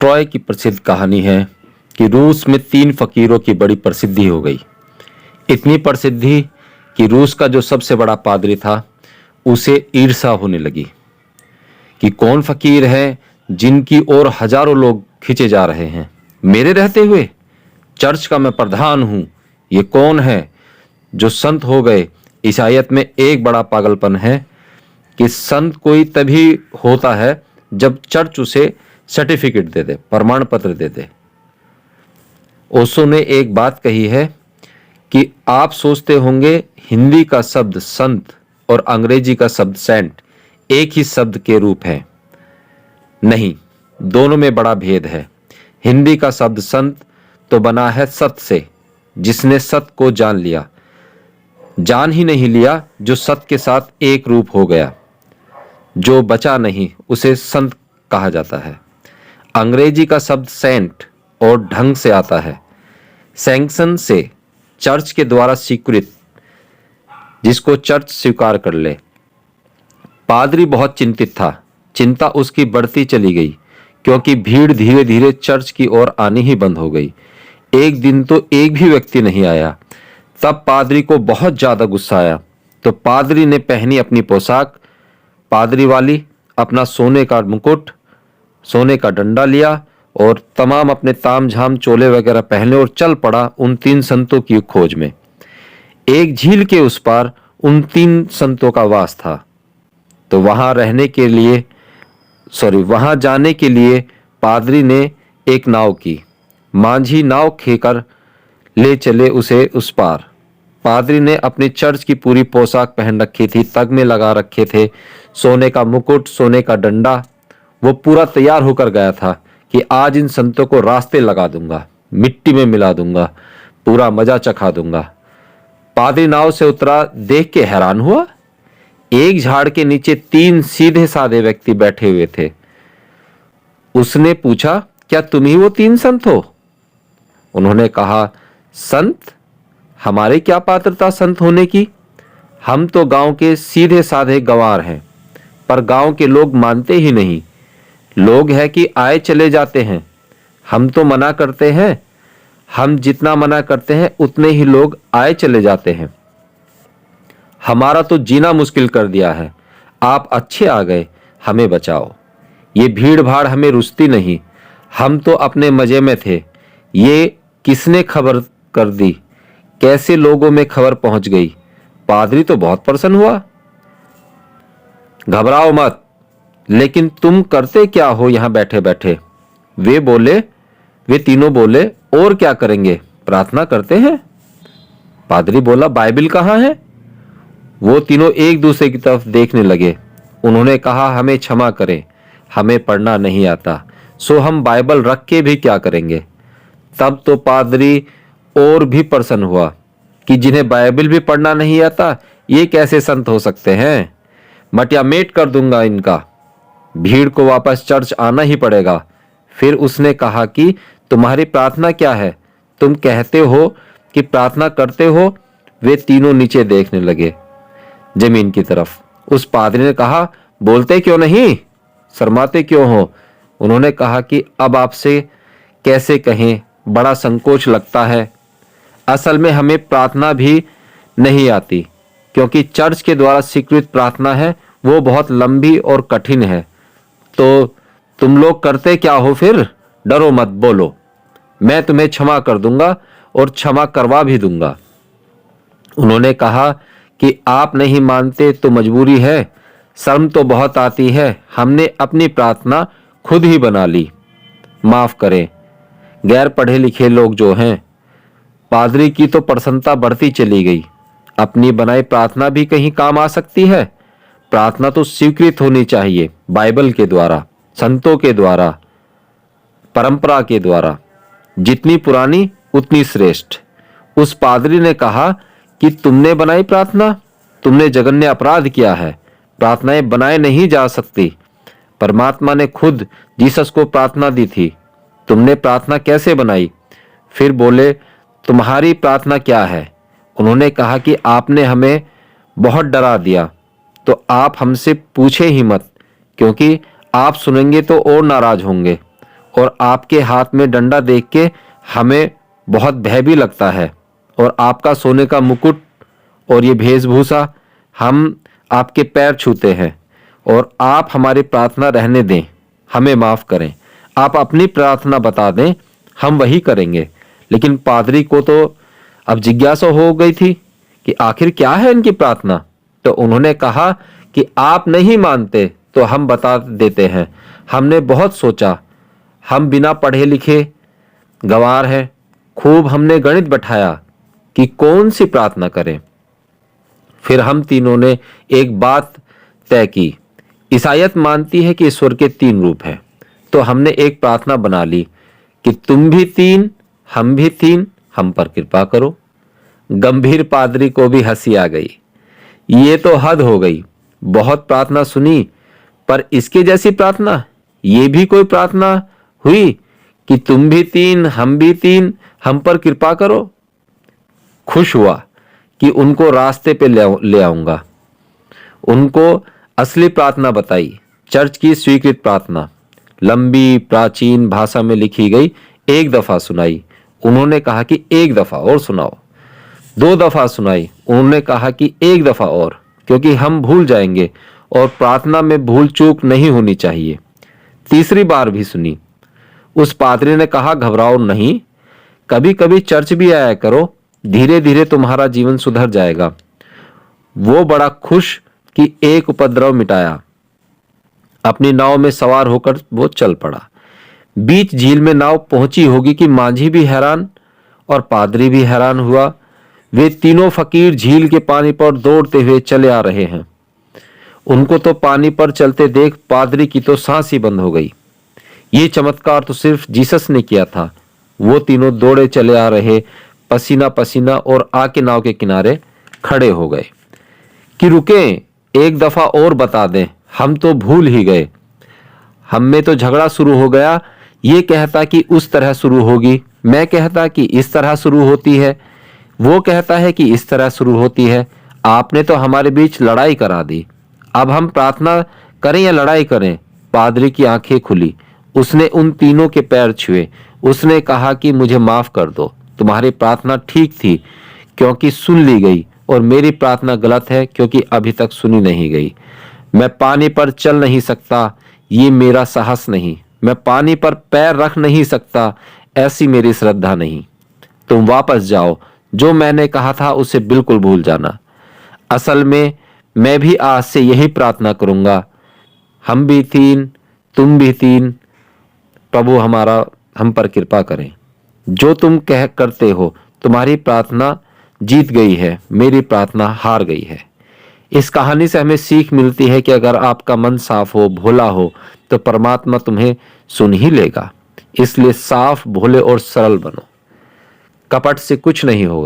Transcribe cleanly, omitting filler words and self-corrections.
Troy की प्रसिद्ध कहानी है कि रूस में 3 फकीरों की बड़ी प्रसिद्धि हो गई। इतनी प्रसिद्धि कि रूस का जो सबसे बड़ा पादरी था उसे ईर्ष्या होने लगी कि कौन फकीर है जिनकी ओर हजारों लोग खींचे जा रहे हैं, मेरे रहते हुए चर्च का मैं प्रधान हूं, ये कौन है जो संत हो गए। ईसाइयत में एक बड़ा पागलपन है कि संत कोई तभी होता है जब चर्च उसे सर्टिफिकेट दे दे, प्रमाण पत्र दे दे। ओशो ने एक बात कही है कि आप सोचते होंगे हिंदी का शब्द संत और अंग्रेजी का शब्द सेंट एक ही शब्द के रूप है। नहीं, दोनों में बड़ा भेद है। हिंदी का शब्द संत तो बना है सत से, जिसने सत को जान लिया, जान ही नहीं लिया, जो सत के साथ एक रूप हो गया, जो बचा नहीं उसे संत कहा जाता है। अंग्रेजी का शब्द सेंट और ढंग से आता है, सैंक्शन से, चर्च के द्वारा स्वीकृत, जिसको चर्च स्वीकार कर ले। पादरी बहुत चिंतित था। चिंता उसकी बढ़ती चली गई क्योंकि भीड़ धीरे धीरे चर्च की ओर आनी ही बंद हो गई। एक दिन तो एक भी व्यक्ति नहीं आया। तब पादरी को बहुत ज्यादा गुस्सा आया। तो पादरी ने पहनी अपनी पोशाक पादरी वाली, अपना सोने का मुकुट, सोने का डंडा लिया और तमाम अपने ताम झाम चोले वगैरह पहने और चल पड़ा उन 3 संतों की खोज में। एक झील के उस पार उन 3 संतों का वास था। तो वहां जाने के लिए पादरी ने एक नाव की। मांझी नाव खेकर ले चले उसे उस पार। पादरी ने अपनी चर्च की पूरी पोशाक पहन रखी थी, तगमे लगा रखे थे, सोने का मुकुट, सोने का डंडा। वो पूरा तैयार होकर गया था कि आज इन संतों को रास्ते लगा दूंगा, मिट्टी में मिला दूंगा, पूरा मजा चखा दूंगा। पादरी नाव से उतरा, देख के हैरान हुआ। एक झाड़ के नीचे 3 सीधे साधे व्यक्ति बैठे हुए थे। उसने पूछा, क्या तुम ही वो 3 संत हो? उन्होंने कहा, संत? हमारे क्या पात्रता संत होने की? हम तो गांव के सीधे साधे गंवार हैं, पर गांव के लोग मानते ही नहीं। लोग है कि आए चले जाते हैं। हम तो मना करते हैं, हम जितना मना करते हैं उतने ही लोग आए चले जाते हैं। हमारा तो जीना मुश्किल कर दिया है। आप अच्छे आ गए, हमें बचाओ। ये भीड़ भाड़ हमें रुचती नहीं, हम तो अपने मजे में थे। ये किसने खबर कर दी? कैसे लोगों में खबर पहुंच गई? पादरी तो बहुत प्रसन्न हुआ। घबराओ मत, लेकिन तुम करते क्या हो यहां बैठे बैठे? वे तीनों बोले, और क्या करेंगे, प्रार्थना करते हैं। पादरी बोला, बाइबिल कहां है? वो तीनों एक दूसरे की तरफ देखने लगे। उन्होंने कहा, हमें क्षमा करें, हमें पढ़ना नहीं आता, सो हम बाइबल रख के भी क्या करेंगे। तब तो पादरी और भी प्रसन्न हुआ कि जिन्हें बाइबल भी पढ़ना नहीं आता ये कैसे संत हो सकते हैं। मटिया मेट कर दूंगा इनका। भीड़ को वापस चर्च आना ही पड़ेगा। फिर उसने कहा कि तुम्हारी प्रार्थना क्या है? तुम कहते हो कि प्रार्थना करते हो। वे तीनों नीचे देखने लगे, जमीन की तरफ। उस पादरी ने कहा, बोलते क्यों नहीं, शर्माते क्यों हो? उन्होंने कहा कि अब आपसे कैसे कहें, बड़ा संकोच लगता है। असल में हमें प्रार्थना भी नहीं आती, क्योंकि चर्च के द्वारा स्वीकृत प्रार्थना है वो बहुत लंबी और कठिन है। तो तुम लोग करते क्या हो फिर? डरो मत, बोलो, मैं तुम्हें क्षमा कर दूंगा और क्षमा करवा भी दूंगा। उन्होंने कहा कि आप नहीं मानते तो मजबूरी है, शर्म तो बहुत आती है, हमने अपनी प्रार्थना खुद ही बना ली, माफ करें। गैर पढ़े लिखे लोग जो हैं। पादरी की तो प्रसन्नता बढ़ती चली गई। अपनी बनाई प्रार्थना भी कहीं काम आ सकती है। प्रार्थना तो स्वीकृत होनी चाहिए, बाइबल के द्वारा, संतों के द्वारा, परंपरा के द्वारा, जितनी पुरानी उतनी श्रेष्ठ। उस पादरी ने कहा कि तुमने बनाई प्रार्थना, तुमने जघन्य अपराध किया है। प्रार्थनाएं बनाए नहीं जा सकती। परमात्मा ने खुद जीसस को प्रार्थना दी थी, तुमने प्रार्थना कैसे बनाई? फिर बोले, तुम्हारी प्रार्थना क्या है? उन्होंने कहा कि आपने हमें बहुत डरा दिया, तो आप हमसे पूछे ही मत, क्योंकि आप सुनेंगे तो और नाराज होंगे। और आपके हाथ में डंडा देख के हमें बहुत भय भी लगता है, और आपका सोने का मुकुट और ये वेशभूषा, हम आपके पैर छूते हैं, और आप हमारी प्रार्थना रहने दें, हमें माफ करें। आप अपनी प्रार्थना बता दें, हम वही करेंगे। लेकिन पादरी को तो अब जिज्ञासा हो गई थी कि आखिर क्या है इनकी प्रार्थना। तो उन्होंने कहा कि आप नहीं मानते तो हम बता देते हैं। हमने बहुत सोचा, हम बिना पढ़े लिखे गंवार हैं, खूब हमने गणित बैठाया कि कौन सी प्रार्थना करें। फिर हम तीनों ने एक बात तय की। ईसाईयत मानती है कि ईश्वर के 3 रूप हैं, तो हमने एक प्रार्थना बना ली कि तुम भी 3, हम भी 3, हम पर कृपा करो। गंभीर पादरी को भी हंसी आ गई। ये तो हद हो गई, बहुत प्रार्थना सुनी, पर इसके जैसी प्रार्थना, ये भी कोई प्रार्थना हुई कि तुम भी 3, हम भी 3, हम पर कृपा करो। खुश हुआ कि उनको रास्ते पे ले आऊंगा। उनको असली प्रार्थना बताई, चर्च की स्वीकृत प्रार्थना, लंबी प्राचीन भाषा में लिखी गई। एक दफा सुनाई, उन्होंने कहा कि एक दफा और सुनाओ। 2 दफा सुनाई, उन्होंने कहा कि एक दफा और, क्योंकि हम भूल जाएंगे और प्रार्थना में भूल चूक नहीं होनी चाहिए। तीसरी बार भी सुनी। उस पादरी ने कहा, घबराओ नहीं, कभी कभी चर्च भी आया करो, धीरे धीरे तुम्हारा जीवन सुधर जाएगा। वो बड़ा खुश कि एक उपद्रव मिटाया। अपनी नाव में सवार होकर वो चल पड़ा। बीच झील में नाव पहुंची होगी कि माझी भी हैरान और पादरी भी हैरान हुआ। वे तीनों फकीर झील के पानी पर दौड़ते हुए चले आ रहे हैं। उनको तो पानी पर चलते देख पादरी की तो सांस ही बंद हो गई। ये चमत्कार तो सिर्फ जीसस ने किया था। वो तीनों दौड़े चले आ रहे, पसीना पसीना, और आके नाव के किनारे खड़े हो गए कि रुकें, एक दफा और बता दें, हम तो भूल ही गए। हम में तो झगड़ा शुरू हो गया। ये कहता कि उस तरह शुरू होगी, मैं कहता कि इस तरह शुरू होती है, वो कहता है कि इस तरह शुरू होती है। आपने तो हमारे बीच लड़ाई करा दी। अब हम प्रार्थना करें या लड़ाई करें? पादरी की आंखें खुली। उसने उन तीनों के पैर छुए। उसने कहा कि मुझे माफ कर दो, तुम्हारी प्रार्थना ठीक थी क्योंकि सुन ली गई, और मेरी प्रार्थना गलत है क्योंकि अभी तक सुनी नहीं गई। मैं पानी पर चल नहीं सकता, ये मेरा साहस नहीं। मैं पानी पर पैर रख नहीं सकता, ऐसी मेरी श्रद्धा नहीं। तुम वापस जाओ, जो मैंने कहा था उसे बिल्कुल भूल जाना। असल में मैं भी आज से यही प्रार्थना करूंगा, हम भी 3, तुम भी 3, प्रभु हमारा हम पर कृपा करें। जो तुम कह करते हो, तुम्हारी प्रार्थना जीत गई है, मेरी प्रार्थना हार गई है। इस कहानी से हमें सीख मिलती है कि अगर आपका मन साफ हो, भोला हो, तो परमात्मा तुम्हें सुन ही लेगा। इसलिए साफ, भोले और सरल बनो। कपट से कुछ नहीं होगा।